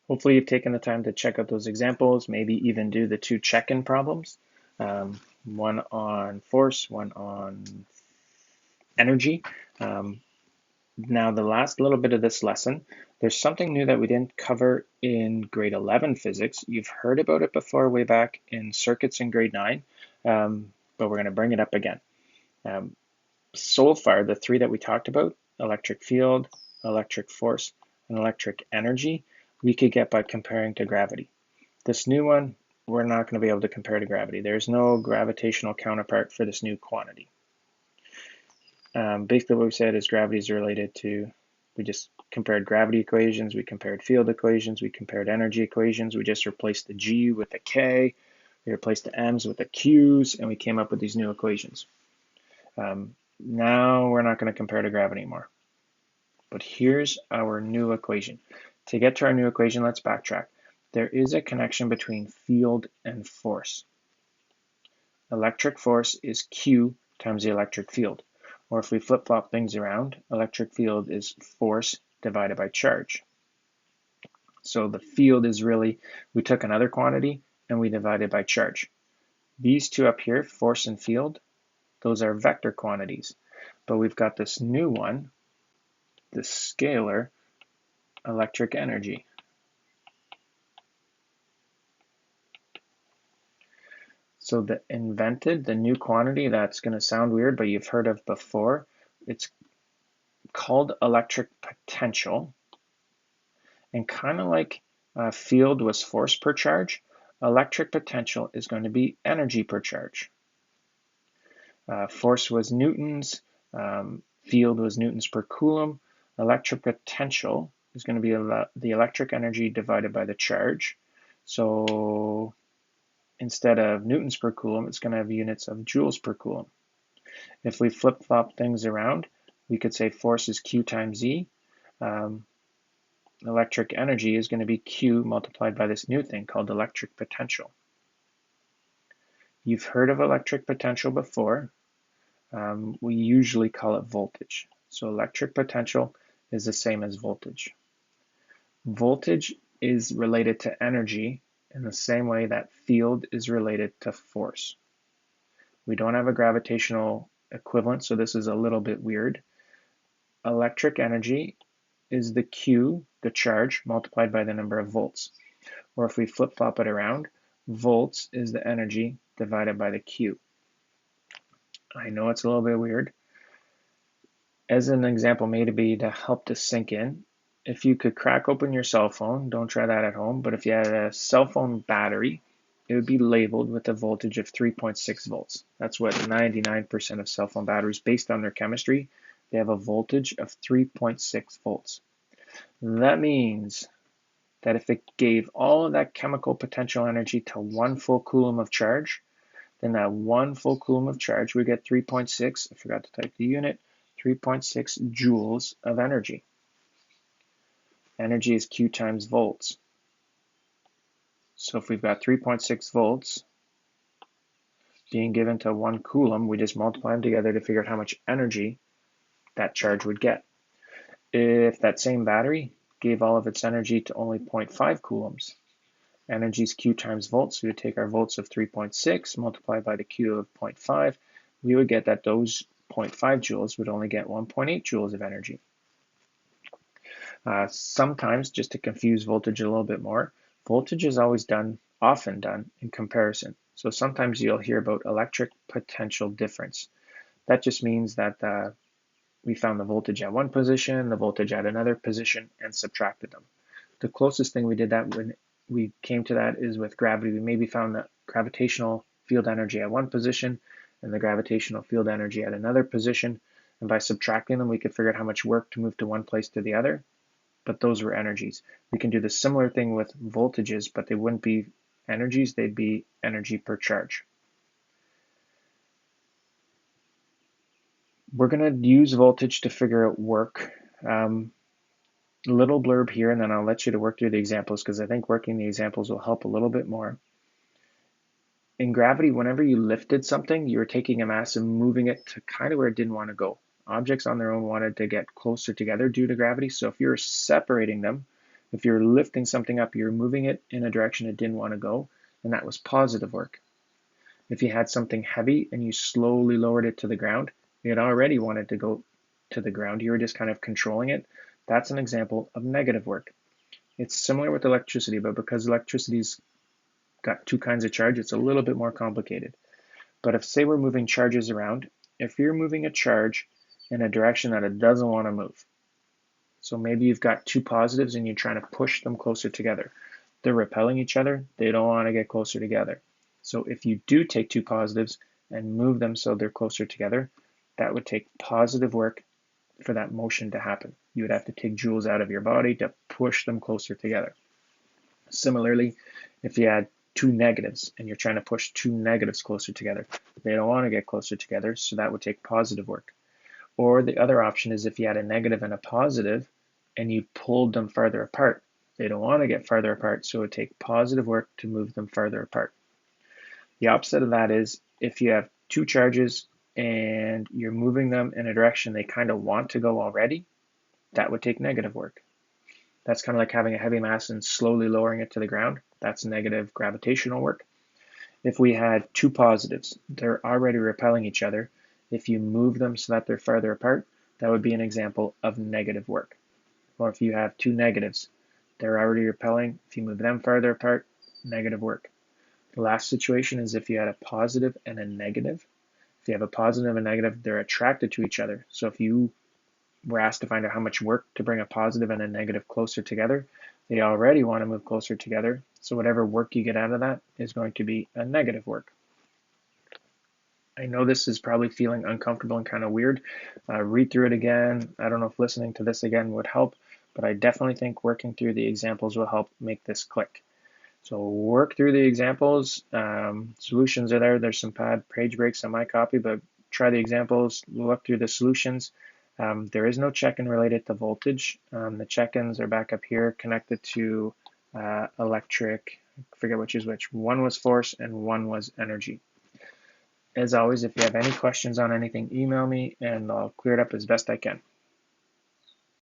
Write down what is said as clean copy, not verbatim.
Hopefully you've taken the time to check out those examples, maybe even do the two check-in problems, one on force, one on energy. Um, Now, the last little bit of this lesson, there's something new that we didn't cover in grade 11 physics. You've heard about it before way back in circuits in grade 9, but we're going to bring it up again. Um, so far, the three that we talked about, electric field, electric force, and electric energy, we could get by comparing to gravity. This new one, we're not going to be able to compare to gravity. There's no gravitational counterpart for this new quantity. Basically what we said is gravity is related to, we just compared gravity equations, we compared field equations, we compared energy equations, we just replaced the G with the K, we replaced the M's with the Q's, and we came up with these new equations. Now we're not going to compare to gravity anymore. But here's our new equation. To get to our new equation, let's backtrack. There is a connection between field and force. Electric force is Q times the electric field. Or if we flip-flop things around, electric field is force divided by charge. So the field is really, we took another quantity and we divided by charge. These two up here, force and field, those are vector quantities. But we've got this new one, the scalar electric energy. So the new quantity that's going to sound weird, but you've heard of before, it's called electric potential. And kind of like field was force per charge, electric potential is going to be energy per charge. Force was newtons, field was newtons per coulomb. Electric potential is going to be the electric energy divided by the charge. So instead of newtons per coulomb, it's going to have units of joules per coulomb. If we flip-flop things around, we could say force is Q times E. Electric energy is going to be Q multiplied by this new thing called electric potential. You've heard of electric potential before. We usually call it voltage. So electric potential is the same as voltage. Voltage is related to energy in the same way that field is related to force. We don't have a gravitational equivalent, so this is a little bit weird. Electric energy is the Q, the charge, multiplied by the number of volts. Or if we flip-flop it around, volts is the energy divided by the Q. I know it's a little bit weird. As an example, maybe to help this sink in, if you could crack open your cell phone, don't try that at home, but if you had a cell phone battery, it would be labeled with a voltage of 3.6 volts. That's what 99% of cell phone batteries, based on their chemistry, they have a voltage of 3.6 volts. That means that if it gave all of that chemical potential energy to 1 full coulomb of charge, then that 1 full coulomb of charge would get 3.6, I forgot to type the unit, 3.6 joules of energy. Energy is Q times volts. So if we've got 3.6 volts being given to 1 coulomb, we just multiply them together to figure out how much energy that charge would get. If that same battery gave all of its energy to only 0.5 coulombs, energy is Q times volts, so we would take our volts of 3.6 multiplied by the Q of 0.5, we would get that those 0.5 joules would only get 1.8 joules of energy. Sometimes, just to confuse voltage a little bit more, voltage is often done in comparison. So sometimes you'll hear about electric potential difference. That just means that we found the voltage at one position, the voltage at another position, and subtracted them. The closest thing we did that when we came to that is with gravity. We maybe found the gravitational field energy at one position and the gravitational field energy at another position. And by subtracting them, we could figure out how much work to move to one place to the other. But those were energies. We can do the similar thing with voltages, but they wouldn't be energies, they'd be energy per charge. We're going to use voltage to figure out work. Little blurb here, and then I'll let you to work through the examples because I think working the examples will help a little bit more. In gravity, whenever you lifted something, you were taking a mass and moving it to kind of where it didn't want to go. Objects on their own wanted to get closer together due to gravity, so if you were separating them, If you're lifting something up, you're moving it in a direction it didn't want to go, and that was positive work. If you had something heavy and you slowly lowered it to the ground, it already wanted to go to the ground. You were just kind of controlling it. That's an example of negative work. It's similar with electricity, but because electricity's got two kinds of charge, it's a little bit more complicated. But if, say, we're moving charges around, if you're moving a charge in a direction that it doesn't want to move, so maybe you've got two positives and you're trying to push them closer together. They're repelling each other. They don't want to get closer together. So if you do take two positives and move them so they're closer together, that would take positive work for that motion to happen. You would have to take joules out of your body to push them closer together. Similarly, if you had two negatives and you're trying to push two negatives closer together, they don't want to get closer together, so that would take positive work. Or the other option is if you had a negative and a positive and you pulled them farther apart. They don't want to get farther apart, so it would take positive work to move them farther apart. The opposite of that is if you have two charges and you're moving them in a direction they kind of want to go already, that would take negative work. That's kind of like having a heavy mass and slowly lowering it to the ground. That's negative gravitational work. If we had two positives, they're already repelling each other. If you move them so that they're farther apart, that would be an example of negative work. Or if you have two negatives, they're already repelling. If you move them farther apart, negative work. The last situation is if you had a positive and a negative. If you have a positive and a negative, they're attracted to each other. So if you were asked to find out how much work to bring a positive and a negative closer together, they already want to move closer together. So whatever work you get out of that is going to be a negative work. I know this is probably feeling uncomfortable and kind of weird. Read through it again. I don't know if listening to this again would help, but I definitely think working through the examples will help make this click. So work through the examples. Solutions are there. There's some page breaks on my copy, but try the examples, look through the solutions. There is no check-in related to voltage. The check-ins are back up here connected to electric, I forget which is which. One was force and one was energy. As always, if you have any questions on anything, email me and I'll clear it up as best I can.